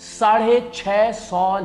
650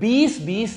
20-20,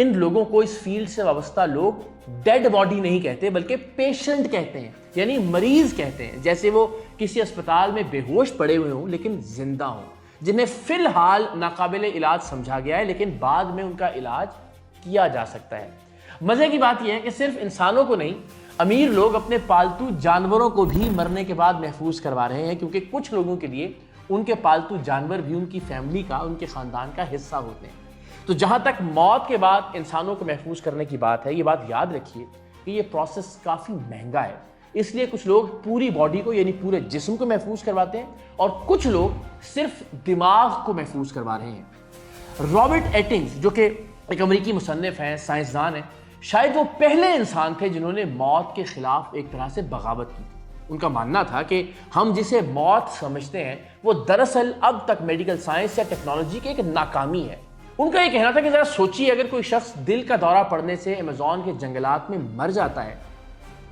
ان لوگوں کو اس فیلڈ سے وابستہ لوگ ڈیڈ باڈی نہیں کہتے بلکہ پیشنٹ کہتے ہیں، یعنی مریض کہتے ہیں، جیسے وہ کسی اسپتال میں بے ہوش پڑے ہوئے ہوں لیکن زندہ ہوں، جنہیں فی الحال ناقابل علاج سمجھا گیا ہے لیکن بعد میں ان کا علاج کیا جا سکتا ہے۔ مزے کی بات یہ ہے کہ صرف انسانوں کو نہیں، امیر لوگ اپنے پالتو جانوروں کو بھی مرنے کے بعد محفوظ کروا رہے ہیں، کیونکہ کچھ لوگوں کے لیے ان کے پالتو جانور بھی ان کی فیملی کا، ان کے خاندان کا حصہ ہوتے ہیں۔ تو جہاں تک موت کے بعد انسانوں کو محفوظ کرنے کی بات ہے، یہ بات یاد رکھیے کہ یہ پروسیس کافی مہنگا ہے، اس لیے کچھ لوگ پوری باڈی کو یعنی پورے جسم کو محفوظ کرواتے ہیں اور کچھ لوگ صرف دماغ کو محفوظ کروا رہے ہیں۔ رابرٹ ایٹنگز جو کہ ایک امریکی مصنف ہیں، سائنسدان ہیں، شاید وہ پہلے انسان تھے جنہوں نے موت کے خلاف ایک طرح سے بغاوت کی۔ ان کا ماننا تھا کہ ہم جسے موت سمجھتے ہیں وہ دراصل اب تک میڈیکل سائنس یا ٹیکنالوجی کی ایک ناکامی ہے۔ ان کا یہ کہنا تھا کہ ذرا سوچیے، اگر کوئی شخص دل کا دورہ پڑنے سے ایمیزون کے جنگلات میں مر جاتا ہے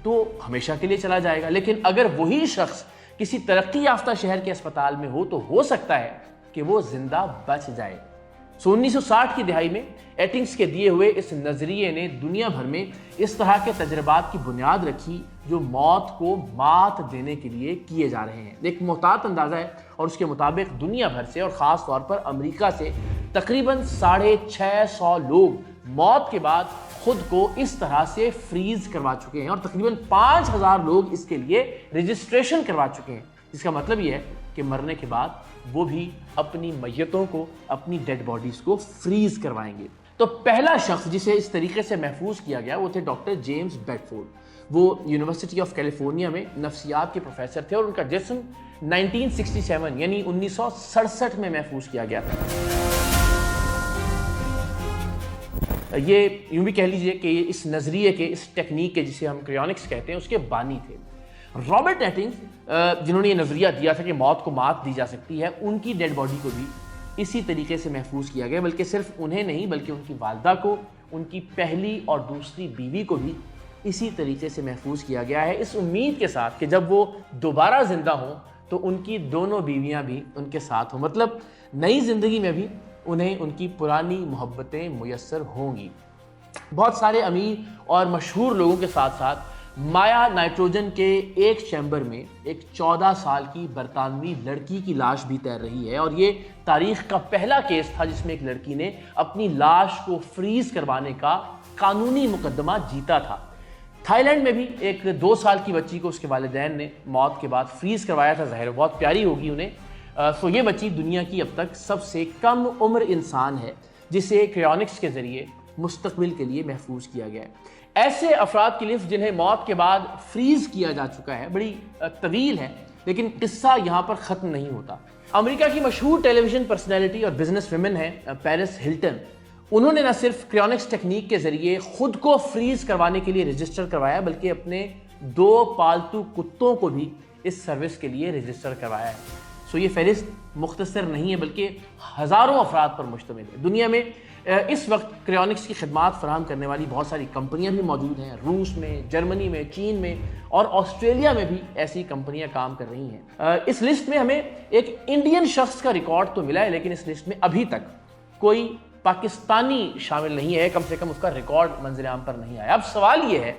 تو ہمیشہ کے لیے چلا جائے گا، لیکن اگر وہی شخص کسی ترقی یافتہ شہر کے اسپتال میں ہو تو ہو سکتا ہے کہ وہ زندہ بچ جائے۔ 1960 کی دہائی میں ایٹنگز کے دیے ہوئے اس نظریے نے دنیا بھر میں اس طرح کے تجربات کی بنیاد رکھی جو موت کو مات دینے کے لیے کیے جا رہے ہیں۔ ایک محتاط اندازہ ہے اور اس کے مطابق دنیا بھر سے اور خاص طور پر امریکہ سے تقریباً 650 لوگ موت کے بعد خود کو اس طرح سے فریز کروا چکے ہیں اور تقریباً 5000 لوگ اس کے لیے رجسٹریشن کروا چکے ہیں، جس کا مطلب یہ ہے کہ مرنے کے بعد وہ بھی اپنی میتوں کو، اپنی ڈیڈ باڈیز کو فریز کروائیں گے۔ تو پہلا شخص جسے اس طریقے سے محفوظ کیا گیا وہ تھے ڈاکٹر جیمز بیڈفورڈ۔ وہ یونیورسٹی آف کیلیفورنیا میں نفسیات کے پروفیسر تھے اور ان کا جسم 1967 یعنی 1967 میں محفوظ کیا گیا تھا۔ یہ یوں بھی کہہ لیجئے کہ اس نظریے کے، اس ٹیکنیک کے، جسے ہم کریونکس کہتے ہیں، اس کے بانی تھے۔ رابرٹ ایٹنگز جنہوں نے یہ نظریہ دیا تھا کہ موت کو مات دی جا سکتی ہے، ان کی ڈیڈ باڈی کو بھی اسی طریقے سے محفوظ کیا گیا، بلکہ صرف انہیں نہیں بلکہ ان کی والدہ کو، ان کی پہلی اور دوسری بیوی کو بھی اسی طریقے سے محفوظ کیا گیا ہے، اس امید کے ساتھ کہ جب وہ دوبارہ زندہ ہوں تو ان کی دونوں بیویاں بھی ان کے ساتھ ہوں، مطلب نئی زندگی میں بھی انہیں ان کی پرانی محبتیں میسر ہوں گی۔ بہت سارے امیر اور مشہور لوگوں کے ساتھ ساتھ مایا نائٹروجن کے ایک چیمبر میں ایک 14 سال کی برطانوی لڑکی کی لاش بھی تیر رہی ہے، اور یہ تاریخ کا پہلا کیس تھا جس میں ایک لڑکی نے اپنی لاش کو فریز کروانے کا قانونی مقدمہ جیتا تھا۔ تھائی لینڈ میں بھی ایک 2 سال کی بچی کو اس کے والدین نے موت کے بعد فریز کروایا تھا، ظاہر بہت پیاری ہوگی انہیں۔ سو یہ بچی دنیا کی اب تک سب سے کم عمر انسان ہے جسے کریونکس کے ذریعے مستقبل کے لیے محفوظ کیا گیا ہے۔ ایسے افراد کی لسٹ جنہیں موت کے بعد فریز کیا جا چکا ہے بڑی طویل ہے، لیکن قصہ یہاں پر ختم نہیں ہوتا۔ امریکہ کی مشہور ٹیلی ویژن پرسنالٹی اور بزنس ویمن ہے پیرس ہلٹن۔ انہوں نے نہ صرف کریونکس ٹیکنیک کے ذریعے خود کو فریز کروانے کے لیے رجسٹر کروایا بلکہ اپنے 2 پالتو کتوں کو بھی اس سروس کے لیے رجسٹر کروایا ہے۔ سو یہ فہرست مختصر نہیں ہے بلکہ ہزاروں افراد پر مشتمل ہے۔ دنیا میں اس وقت کریونکس کی خدمات فراہم کرنے والی بہت ساری کمپنیاں بھی موجود ہیں، روس میں، جرمنی میں، چین میں اور آسٹریلیا میں بھی ایسی کمپنیاں کام کر رہی ہیں۔ اس لسٹ میں ہمیں ایک انڈین شخص کا ریکارڈ تو ملا ہے، لیکن اس لسٹ میں ابھی تک کوئی پاکستانی شامل نہیں ہے، کم سے کم اس کا ریکارڈ منظر عام پر نہیں آیا۔ اب سوال یہ ہے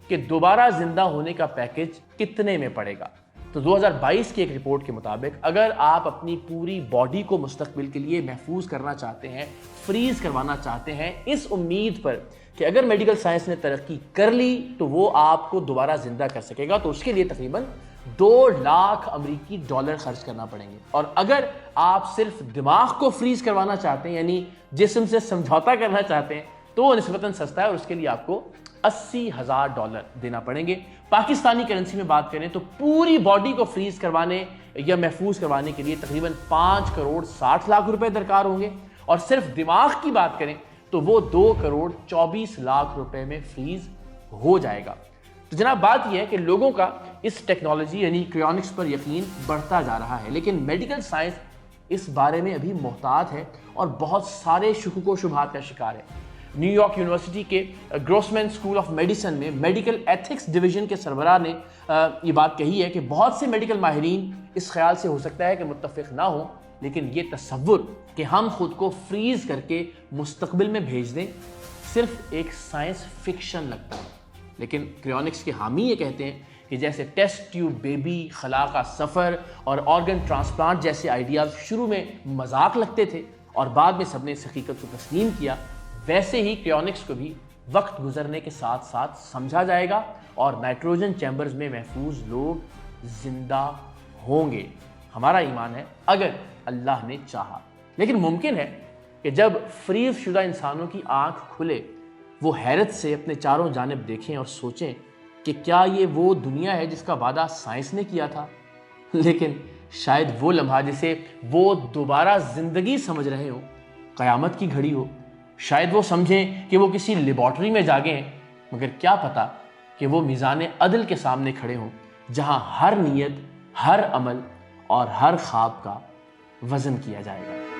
کہ دوبارہ زندہ ہونے کا پیکج کتنے میں پڑے گا؟ تو 2022 کی ایک رپورٹ کے مطابق اگر آپ اپنی پوری باڈی کو مستقبل کے لیے محفوظ کرنا چاہتے ہیں، فریز کروانا چاہتے ہیں، اس امید پر کہ اگر میڈیکل سائنس نے ترقی کر لی تو وہ آپ کو دوبارہ زندہ کر سکے گا، تو اس کے لیے تقریباً 2 لاکھ امریکی ڈالر خرچ کرنا پڑیں گے۔ اور اگر آپ صرف دماغ کو فریز کروانا چاہتے ہیں، یعنی جسم سے سمجھوتا کرنا چاہتے ہیں، تو وہ نسبتاً سستا ہے اور اس کے لیے آپ کو $80,000 دینا پڑیں گے۔ پاکستانی کرنسی میں بات کریں تو پوری باڈی کو فریز کروانے یا محفوظ کروانے کے لیے تقریباً 5,60,00,000 روپے درکار ہوں گے، اور صرف دماغ کی بات کریں تو وہ 2,24,00,000 روپے میں فریز ہو جائے گا۔ تو جناب بات یہ ہے کہ لوگوں کا اس ٹیکنالوجی یعنی کریونکس پر یقین بڑھتا جا رہا ہے، لیکن میڈیکل سائنس اس بارے میں ابھی محتاط ہے اور بہت سارے شکوک و شبہات کا شکار ہے۔ نیو یارک یونیورسٹی کے گروسمین اسکول آف میڈیسن میں میڈیکل ایتھکس ڈویژن کے سربراہ نے یہ بات کہی ہے کہ بہت سے میڈیکل ماہرین اس خیال سے ہو سکتا ہے کہ متفق نہ ہوں، لیکن یہ تصور کہ ہم خود کو فریز کر کے مستقبل میں بھیج دیں صرف ایک سائنس فکشن لگتا ہے، لیکن کریونکس کے حامی یہ کہتے ہیں کہ جیسے ٹیسٹ ٹیوب بیبی، خلا کا سفر اور آرگن ٹرانسپلانٹ جیسے آئیڈیاز شروع میں مذاق لگتے تھے اور بعد میں سب نے اس حقیقت کو تسلیم کیا، ویسے ہی کریونکس کو بھی وقت گزرنے کے ساتھ ساتھ سمجھا جائے گا اور نائٹروجن چیمبرز میں محفوظ لوگ زندہ ہوں گے۔ ہمارا ایمان ہے اگر اللہ نے چاہا۔ لیکن ممکن ہے کہ جب فریز شدہ انسانوں کی آنکھ کھلے، وہ حیرت سے اپنے چاروں جانب دیکھیں اور سوچیں کہ کیا یہ وہ دنیا ہے جس کا وعدہ سائنس نے کیا تھا؟ لیکن شاید وہ لمحہ جسے وہ دوبارہ زندگی سمجھ رہے ہوں، قیامت کی گھڑی ہو۔ شاید وہ سمجھیں کہ وہ کسی لیبارٹری میں جاگے ہیں، مگر کیا پتا کہ وہ میزان عدل کے سامنے کھڑے ہوں، جہاں ہر نیت، ہر عمل اور ہر خواب کا وزن کیا جائے گا۔